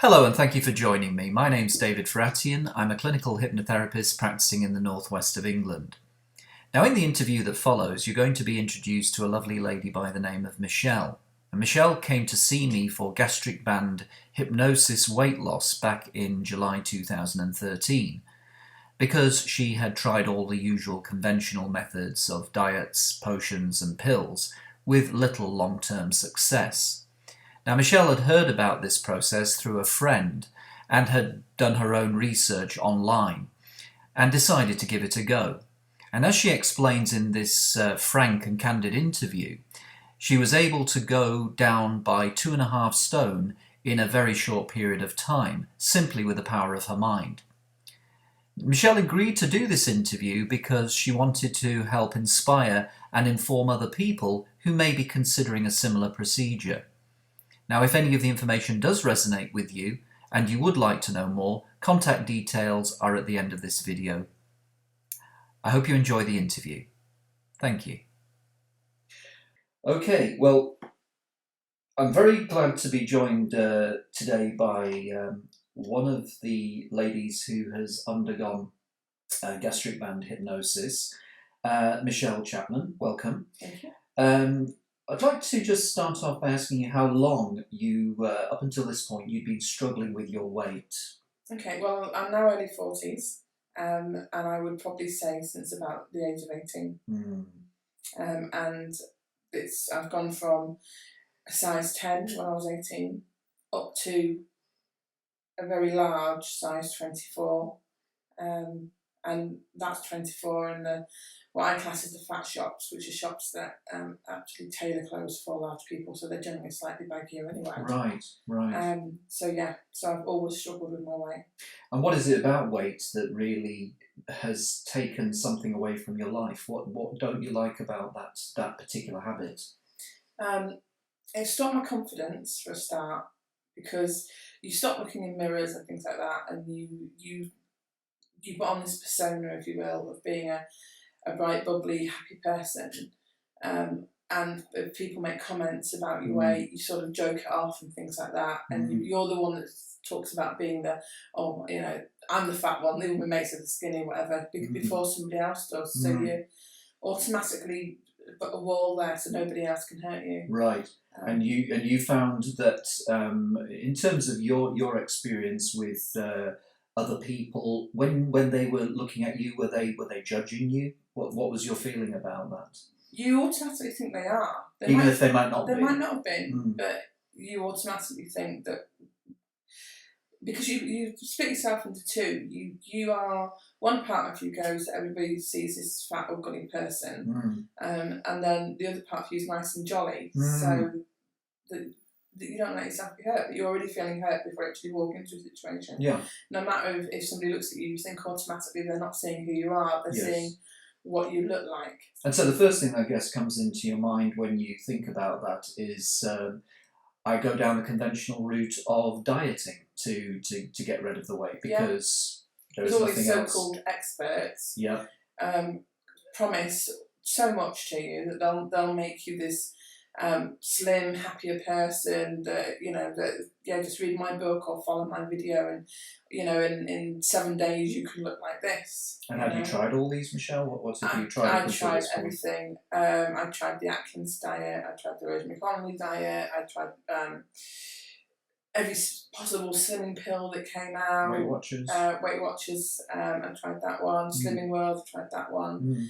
Hello and thank you for joining me. My name's David Ferratian. I'm a clinical hypnotherapist practicing in the northwest of England. Now in the interview that follows, you're going to be introduced to a lovely lady by the name of Michelle. And Michelle came to see me for gastric band hypnosis weight loss back in July 2013 because she had tried all the usual conventional methods of diets, potions and pills with little long-term success. Now, Michelle had heard about this process through a friend and had done her own research online and decided to give it a go. And as she explains in this frank and candid interview, she was able to go down by 2.5 stone in a very short period of time, simply with the power of her mind. Michelle agreed to do this interview because she wanted to help inspire and inform other people who may be considering a similar procedure. Now, if any of the information does resonate with you and you would like to know more, contact details are at the end of this video. I hope you enjoy the interview. Thank you. Okay, well, I'm very glad to be joined today by one of the ladies who has undergone gastric band hypnosis, Michelle Chapman. Welcome. Thank you. I'd like to just start off by asking you how long you, up until this point, you'd been struggling with your weight. Okay, well, I'm now early 40s, and I would probably say since about the age of 18. And I've gone from a size 10 when I was 18 up to a very large size 24, and that's 24 in what I class as the fat shops, which are shops that actually tailor clothes for large people, so they're generally slightly baggier anyway. Right. So I've always struggled with my weight. And what is it about weight that really has taken something away from your life? What don't you like about that particular habit? It stopped my confidence for a start, because you stop looking in mirrors and things like that, and you put on this persona, if you will, of being a bright, bubbly, happy person. And if people make comments about your weight, you sort of joke it off and things like that. And you're the one that talks about being I'm the fat one, the other mates are the skinny, whatever, before somebody else does. So you automatically put a wall there so nobody else can hurt you. Right. And you found that in terms of your experience with other people, when they were looking at you, were they judging you? What was your feeling about that? You automatically think they are. Even if they might not be. They might not have been, but you automatically think that, because you split yourself into two. You are, one part of you goes that everybody sees this fat ugly person, and then the other part of you is nice and jolly, so that you don't let yourself be hurt, but you're already feeling hurt before you actually walk into a situation. Yeah. No matter if somebody looks at you, you think automatically they're not seeing who you are, they're seeing what you look like. And so the first thing I guess comes into your mind when you think about that is I go down the conventional route of dieting to get rid of the weight, because there's all nothing these else. So-called experts promise so much to you that they'll make you this slim, happier person, that just read my book or follow my video, and in 7 days you can look like this. And have you tried all these, Michelle? What have you tried? I tried everything. I tried the Atkins diet, I tried the Rosemary Conley diet, I tried every possible slimming pill that came out. Weight Watchers. I tried that one. Slimming World, I tried that one.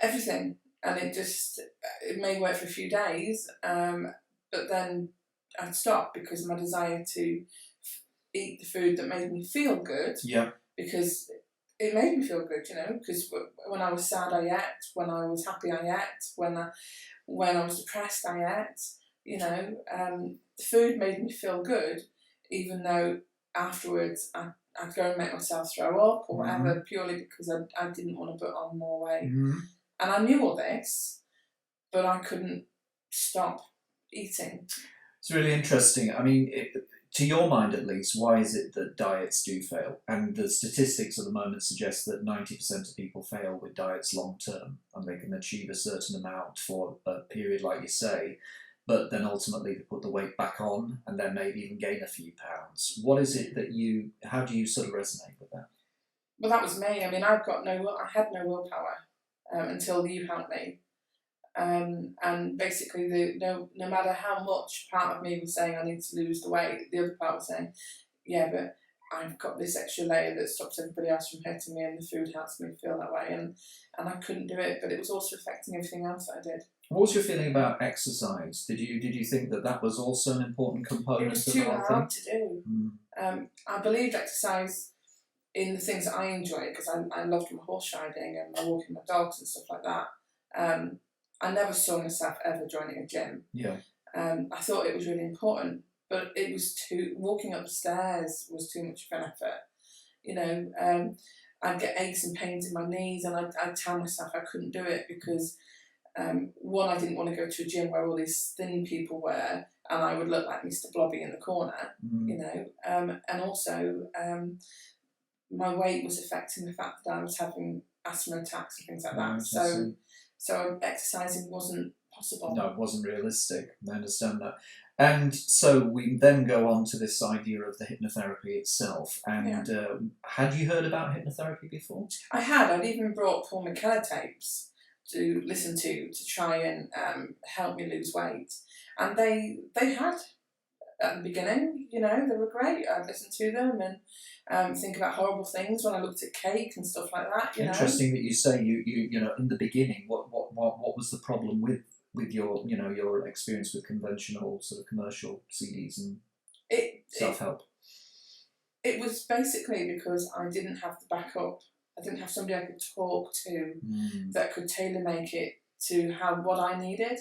Everything. And it may work for a few days, but then I'd stop, because my desire to eat the food that made me feel good, because it made me feel good, because when I was sad I ate, when I was happy I ate, when I was depressed I ate, the food made me feel good, even though afterwards I'd go and make myself throw up or whatever, purely because I didn't want to put on more weight. And I knew all this, but I couldn't stop eating. It's really interesting. I mean, to your mind at least, why is it that diets do fail? And the statistics at the moment suggest that 90% of people fail with diets long term, and they can achieve a certain amount for a period, like you say, but then ultimately they put the weight back on and then maybe even gain a few pounds. What is it that how do you sort of resonate with that? Well, that was me. I mean, I had no willpower until you helped me. And basically, no matter how much part of me was saying I need to lose the weight, the other part was saying, yeah, but I've got this extra layer that stops everybody else from hurting me, and the food helps me feel that way, and I couldn't do it, but it was also affecting everything else that I did. What was your feeling about exercise? Did you think that was also an important component? It was too hard to do. I believed exercise in the things that I enjoy, because I loved my horse riding and my walking my dogs and stuff like that. I never saw myself ever joining a gym. Yeah. I thought it was really important, but it was walking up the stairs was too much of an effort. You know, I'd get aches and pains in my knees, and I'd tell myself I couldn't do it because, one, I didn't want to go to a gym where all these thin people were, and I would look like Mr. Blobby in the corner, you know, and also my weight was affecting the fact that I was having asthma attacks and things like that. So exercising wasn't possible. No, it wasn't realistic. I understand that. And so we then go on to this idea of the hypnotherapy itself. And had you heard about hypnotherapy before? I had. I'd even brought Paul McKellar tapes to listen to try and help me lose weight. And they had, at the beginning, you know, they were great. I'd listen to them and think about horrible things when I looked at cake and stuff like that. Interesting that you say you know in the beginning. What was the problem with your experience with conventional sort of commercial CDs and self-help? It was basically because I didn't have the backup. I didn't have somebody I could talk to that could tailor make it to what I needed.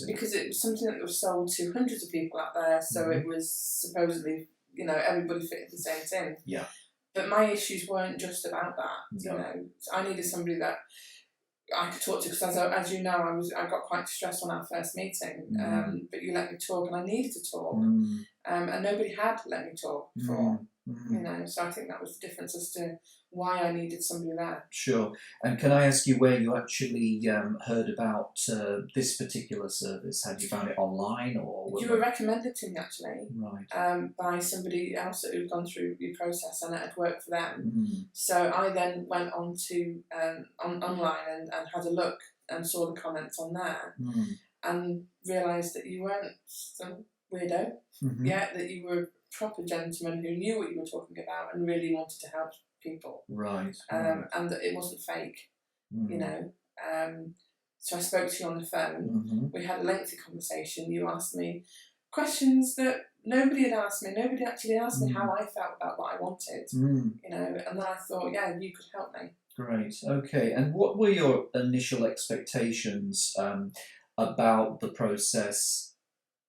Because it was something that was sold to hundreds of people out there, so it was supposedly, you know, everybody fitted the same thing. Yeah. But my issues weren't just about that. You know, I needed somebody that I could talk to, because as you know, I got quite stressed on our first meeting. But you let me talk, and I needed to talk, and nobody had let me talk before. You know, so I think that was the difference as to why I needed somebody there. Sure. And can I ask you where you actually heard about this particular service? Had you found it online, or you were recommended to me actually, right? By somebody else who'd gone through your process and it had worked for them. So I then went on to online and had a look and saw the comments on there, and realised that you weren't some weirdo, that you were a proper gentleman who knew what you were talking about and really wanted to help people. Right. And that it wasn't fake, you know. So I spoke to you on the phone. We had a lengthy conversation. You asked me questions that nobody had asked me. Nobody actually asked me how I felt about what I wanted, you know. And then I thought, yeah, you could help me. Great. Okay. And what were your initial expectations about the process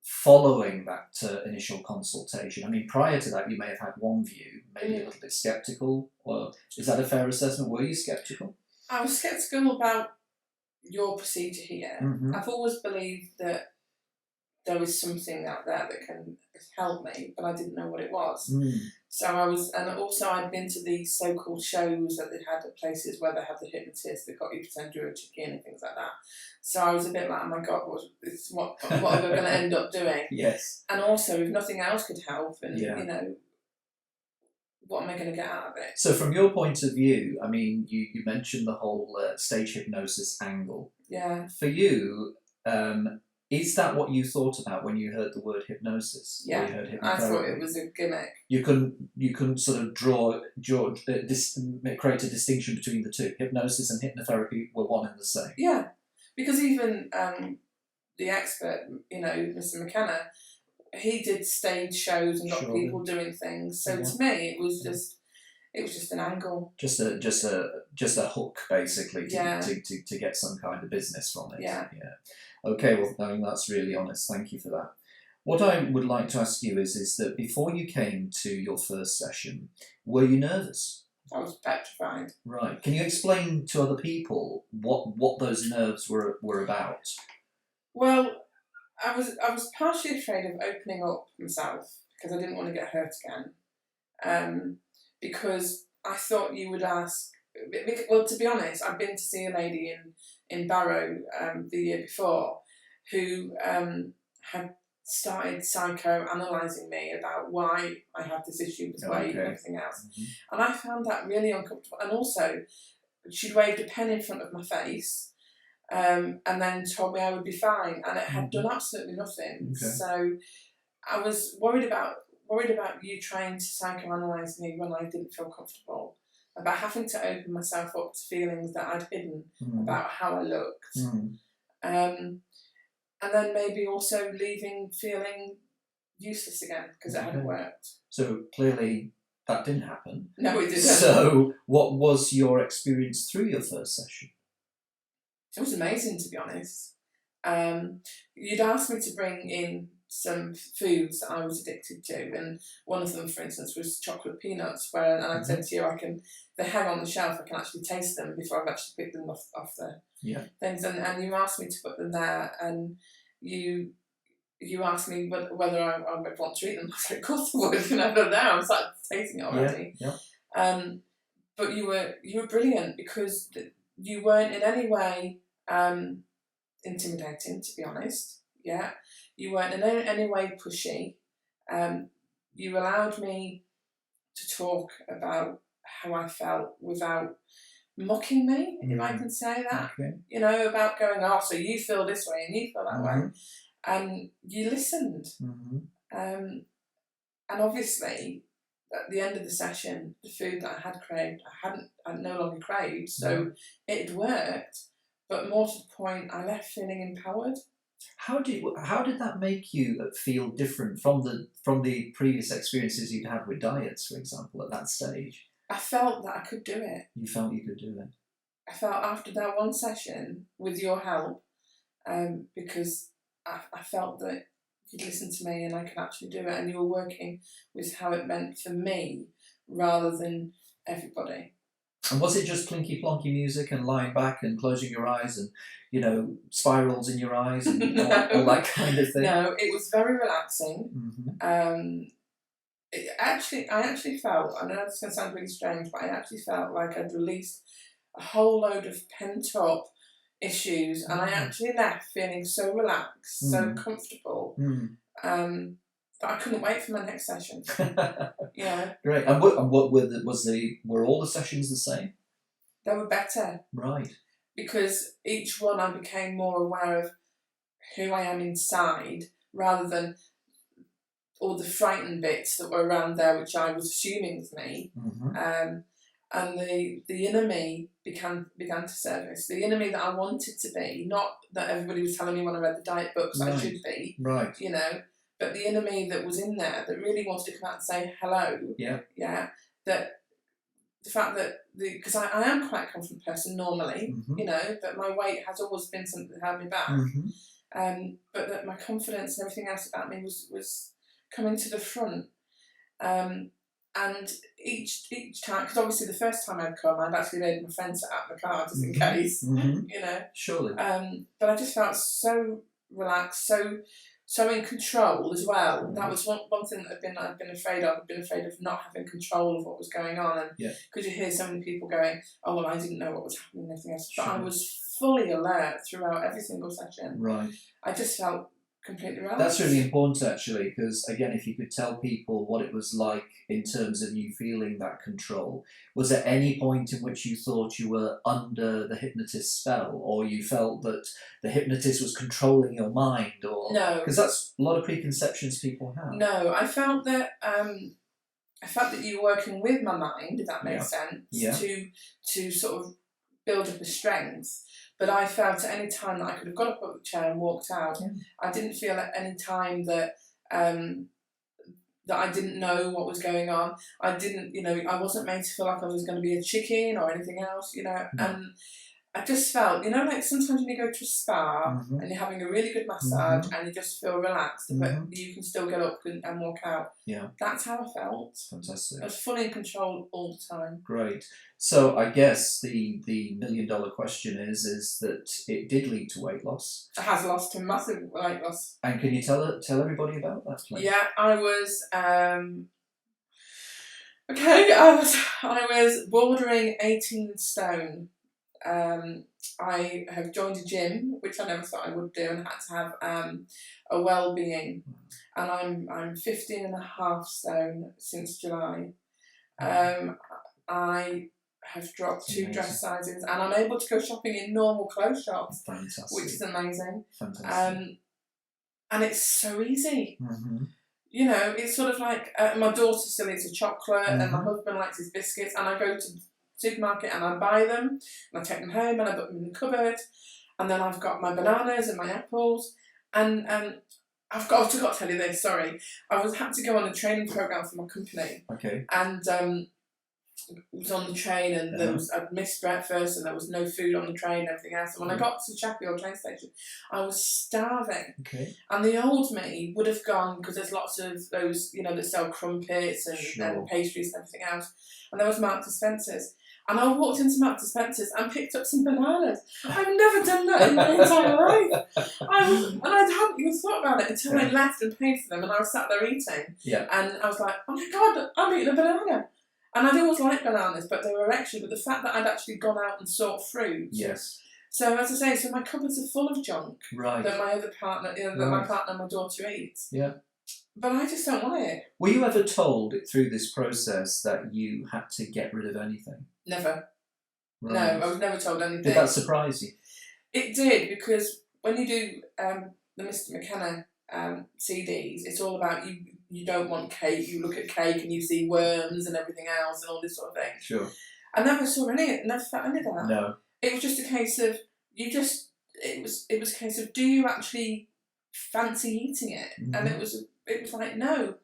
following that initial consultation? I mean, prior to that, you may have had one view, maybe a little bit sceptical. Or is that a fair assessment? Were you sceptical? I was sceptical about your procedure here. I've always believed that there was something out there that can help me, but I didn't know what it was. So I was, and also I'd been to these so-called shows that they had at places where they had the hypnotist that got you to pretend you were a chicken and things like that. So I was a bit like, oh my God, what am I going to end up doing? Yes. And also, if nothing else could help, and you know, what am I going to get out of it? So from your point of view, I mean, you mentioned the whole stage hypnosis angle. Yeah. For you, is that what you thought about when you heard the word hypnosis? Yeah, you heard I thought it was a gimmick. You couldn't sort of create a distinction between the two. Hypnosis and hypnotherapy were one and the same. Yeah, because even the expert, you know, Mr. McKenna, he did stage shows and got people doing things. So to me, it was just an angle. Just a hook, basically, to get some kind of business from it. Yeah. Okay, well, I mean, that's really honest. Thank you for that. What I would like to ask you is that before you came to your first session, were you nervous? I was petrified. Right. Can you explain to other people what those nerves were about? Well, I was partially afraid of opening up myself because I didn't want to get hurt again. Because I thought you would ask. Well, to be honest, I've been to see a lady in Barrow the year before who had started psychoanalyzing me about why I had this issue with weight and everything else. And I found that really uncomfortable. And also, she'd waved a pen in front of my face and then told me I would be fine. And it had done absolutely nothing. So I was worried about you trying to psychoanalyze me when I didn't feel comfortable, about having to open myself up to feelings that I'd hidden about how I looked. And then maybe also leaving feeling useless again because it hadn't worked. So clearly that didn't happen. No, it didn't. So what was your experience through your first session? It was amazing, to be honest. You'd asked me to bring in some foods that I was addicted to, and one of them, for instance, was chocolate peanuts, and I said to you, they hang on the shelf, I can actually taste them before I've actually picked them off the things, and you asked me to put them there, and you asked me whether I would want to eat them. I said, of course I would, and I don't know, I'm starting tasting it already. But you were brilliant because you weren't in any way intimidating, to be honest. You weren't in any way pushy. You allowed me to talk about how I felt without mocking me, if I can say that. You know, about going, so you feel this way and you feel that way. And you listened. And obviously, at the end of the session, the food that I had craved, I no longer craved, so it had worked. But more to the point, I left feeling empowered. How did that make you feel different from the previous experiences you'd had with diets, for example, at that stage? I felt that I could do it. You felt you could do it? I felt after that one session, with your help, because I felt that you'd listen to me and I could actually do it, and you were working with how it meant for me rather than everybody. And was it just plinky plonky music and lying back and closing your eyes and, you know, spirals in your eyes and all that kind of thing? No, it was very relaxing. I actually felt, I know this is going to sound really strange, but I actually felt like I'd released a whole load of pent up issues, and I actually left feeling so relaxed, so comfortable, that I couldn't wait for my next session. Great. And what were all the sessions the same? They were better. Right. Because each one I became more aware of who I am inside, rather than all the frightened bits that were around there, which I was assuming was me. And the inner me began to surface. The inner me that I wanted to be, not that everybody was telling me when I read the diet books I should be. Right. You know, but the inner me that was in there that really wanted to come out and say hello. That the fact that because I am quite a confident person normally, you know, but my weight has always been something that held me back. But that my confidence and everything else about me was coming to the front. And each time, because obviously the first time I'd come, I'd actually made my friend set out the car just in case, you know. Surely. But I just felt so relaxed, so in control as well. That was one thing that I'd been afraid of. I'd been afraid of not having control of what was going on. And because you hear so many people going, oh, well, I didn't know what was happening and everything else. But I was fully alert throughout every single session. Right. I just felt completely relaxed. That's really important, actually, because, again, if you could tell people what it was like in terms of you feeling that control, was there any point in which you thought you were under the hypnotist's spell, or you felt that the hypnotist was controlling your mind? Or no, because that's a lot of preconceptions people have. No, I felt that you were working with my mind, if that makes sense, to sort of build up a strength. But I felt at any time that I could have got up out of the chair and walked out. I didn't feel at any time that that I didn't know what was going on. I didn't, you know, I wasn't made to feel like I was going to be a chicken or anything else, you know. And I just felt, you know, like sometimes when you go to a spa and you're having a really good massage and you just feel relaxed, but you can still get up and walk out. That's how I felt. Fantastic. I was fully in control all the time. Great. So I guess the $1 million question is that it did lead to weight loss. It has lost to massive weight loss. And can you tell everybody about that, please? Yeah, I was I was bordering 18 stone. I have joined a gym, which I never thought I would do, and had to have a well-being. And I'm 15 and a half stone since July. I have dropped 2 dress sizes, and I'm able to go shopping in normal clothes shops, which is amazing. And it's so easy. You know, it's sort of like my daughter still eats a chocolate, and my husband likes his biscuits, and I go to the supermarket and I buy them, and I take them home and I put them in the cupboard, and then I've got my bananas and my apples, and I've got to tell you this. Sorry, had to go on a training program for my company. Okay. And was on the train, and I'd missed breakfast, and there was no food on the train and everything else. And when I got to Sheffield train station, I was starving. Okay. And the old me would have gone, because there's lots of those, you know, that sell crumpets and pastries and everything else. And there was Marks and Spencer's. And I walked into Marks and Spencer's and picked up some bananas. I've never done that in my entire life. And I hadn't even thought about it until I left and paid for them, and I was sat there eating. Yeah. And I was like, oh my God, I'm eating a banana. And I'd always liked bananas, but they were extra. But the fact that I'd actually gone out and sought fruit. Yes. So as I say, so my cupboards are full of junk. Right. That my other partner, that my partner and my daughter eats. Yeah. But I just don't want it. Were you ever told through this process that you had to get rid of anything? Never. Right. No, I was never told anything. Did that surprise you? It did, because when you do the Mr. McKenna CDs, it's all about you don't want cake, you look at cake and you see worms and everything else and all this sort of thing. Sure. I never saw never felt any of that. No. It was just a case of, it was a case of, do you actually fancy eating it? And it was like, no.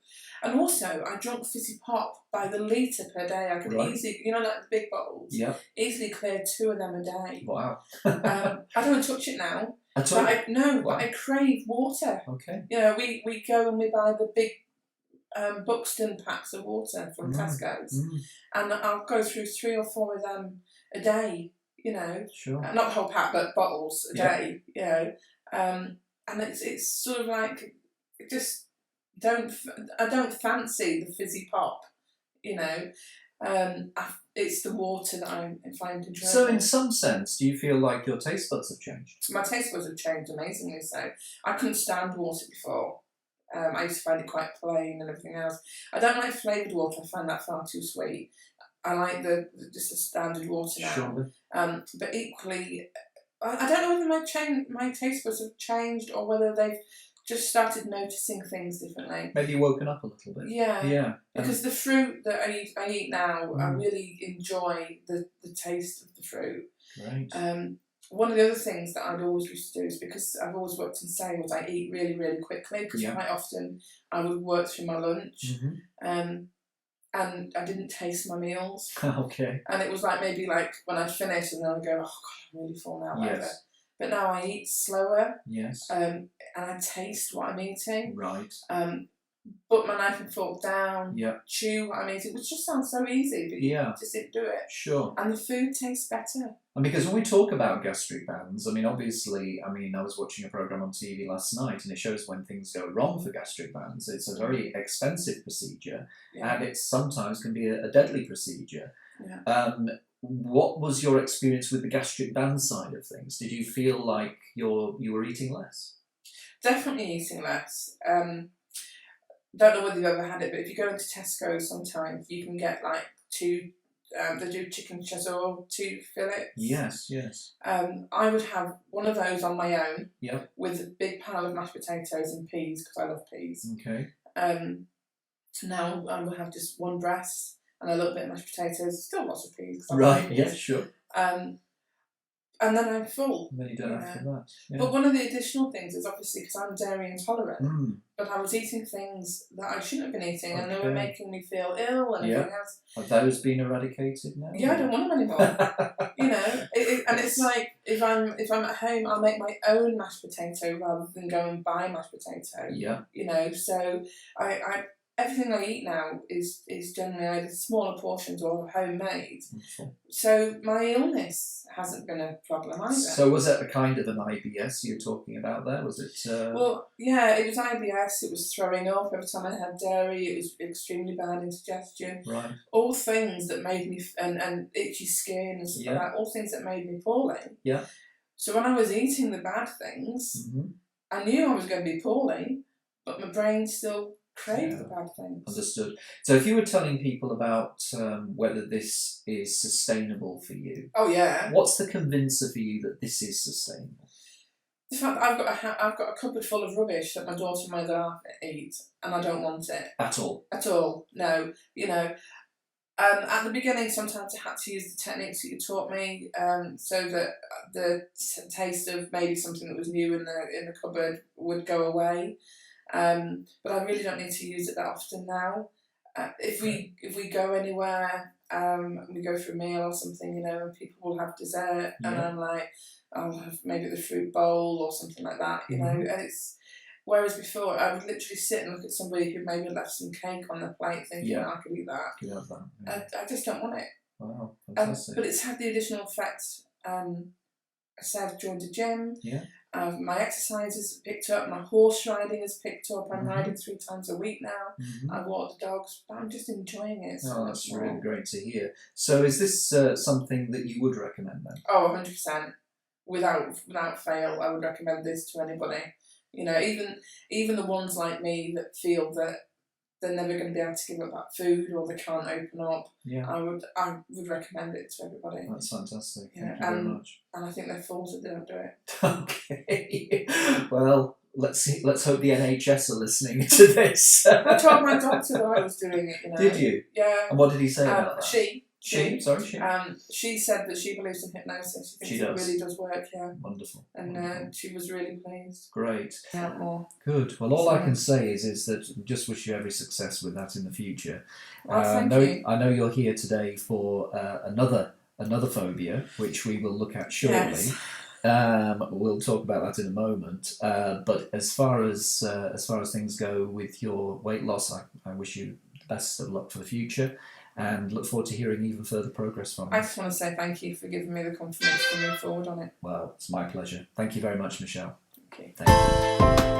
And also, I drank fizzy pop by the litre per day. I could easily, you know, like the big bottles, easily clear 2 of them a day. Wow. I don't touch it now. But I crave water. Okay. You know, we go and we buy the big Buxton packs of water from Tesco's, and I'll go through 3 or 4 of them a day. You know, sure. Not the whole pack, but bottles a day. You know, and it's sort of like, I don't fancy the fizzy pop. You know, it's the water that I find enjoyable. So in some sense, do you feel like your taste buds have changed? My taste buds have changed amazingly. So I couldn't stand water before. I used to find it quite plain and everything else. I don't like flavoured water. I find that far too sweet. I like just the standard water now. Sure. But equally, I don't know whether my taste buds have changed or whether they've just started noticing things differently. Maybe you've woken up a little bit. Yeah. Yeah. Because the fruit that I eat now, I really enjoy the taste of the fruit. Right. One of the other things that I'd always used to do is, because I've always worked in sales, I eat really, really quickly, because quite often I would work through my lunch, and I didn't taste my meals. Okay. And it was like maybe like when I'd finish and then I'd go, oh God, I'm really full now. Yes. But now I eat slower. Yes. And I taste what I'm eating. Right. Put my knife and fork down. Yeah. Chew what I'm eating, which just sounds so easy, but you just didn't do it. Sure. And the food tastes better. And because when we talk about gastric bands, I mean, obviously, I was watching a program on TV last night, and it shows when things go wrong for gastric bands. It's a very expensive procedure, and it sometimes can be a deadly procedure. Yeah. What was your experience with the gastric band side of things? Did you feel like you were eating less? Definitely eating less. Don't know whether you've ever had it, but if you go into Tesco sometimes, you can get like 2, they do chicken chasseur, 2 fillets. Yes, yes. I would have one of those on my own, with a big pile of mashed potatoes and peas, because I love peas. Okay. Now I will have just 1 breast and a little bit of mashed potatoes, still lots of peas. Right, yeah, sure. And then I'm full. And then you don't after that. Yeah. But one of the additional things is obviously because I'm dairy intolerant, but I was eating things that I shouldn't have been eating, and they were making me feel ill and everything else. Have those been eradicated now? Yeah, I don't want them anymore. You know, and it's like if I'm at home, I'll make my own mashed potato rather than go and buy mashed potato. Yeah. You know, so everything I eat now is generally either smaller portions or homemade. Wonderful. So my illness hasn't been a problem either. So was that a kind of an IBS you're talking about there? Was it? Well, yeah, it was IBS. It was throwing up every time I had dairy. It was extremely bad indigestion. Right. All things that made me and itchy skin and stuff like that. All things that made me poorly. Yeah. So when I was eating the bad things, I knew I was going to be poorly, but my brain still craved the bad things. Understood. So if you were telling people about whether this is sustainable for you, oh yeah, what's the convincer for you that this is sustainable? The fact that I've got a cupboard full of rubbish that my daughter and my dad eat, and I don't want it at all. At all. No, you know. At the beginning, sometimes I had to use the techniques that you taught me, so that the taste of maybe something that was new in the cupboard would go away. But I really don't need to use it that often now. If we go anywhere, we go for a meal or something, you know, and people will have dessert, and I'm like, I'll have maybe the fruit bowl or something like that, you know. And it's whereas before I would literally sit and look at somebody who maybe left some cake on their plate, thinking I could eat that. Could have that. I just don't want it. Wow, fantastic. But it's had the additional effect. I said I've joined a gym. Yeah. My exercise has picked up. My horse riding has picked up. I'm riding 3 times a week now. I walk the dogs, but I'm just enjoying it. So that's really great to hear. So is this something that you would recommend then? Oh, 100%. Without fail, I would recommend this to anybody. You know, even the ones like me that feel that they're never going to be able to give up that food or they can't open up. Yeah. I would recommend it to everybody. That's fantastic. Thank you very much. And I think they're fools that they don't do it. Okay. Well, let's see. Let's hope the NHS are listening to this. I told my doctor that I was doing it. You know. Did you? Yeah. And what did he say about that? She. She said that she believes in hypnosis. She thinks it really does work, yeah. Wonderful. And she was really pleased. Great. Out more. Good. Well, all I can say is that I just wish you every success with that in the future. Well, thank you. I know you're here today for another phobia, which we will look at shortly. Yes. We'll talk about that in a moment. But as far as things go with your weight loss, I wish you the best of luck for the future. And look forward to hearing even further progress from you. I just want to say thank you for giving me the confidence to move forward on it. Well, it's my pleasure. Thank you very much, Michelle. Okay. Thank you.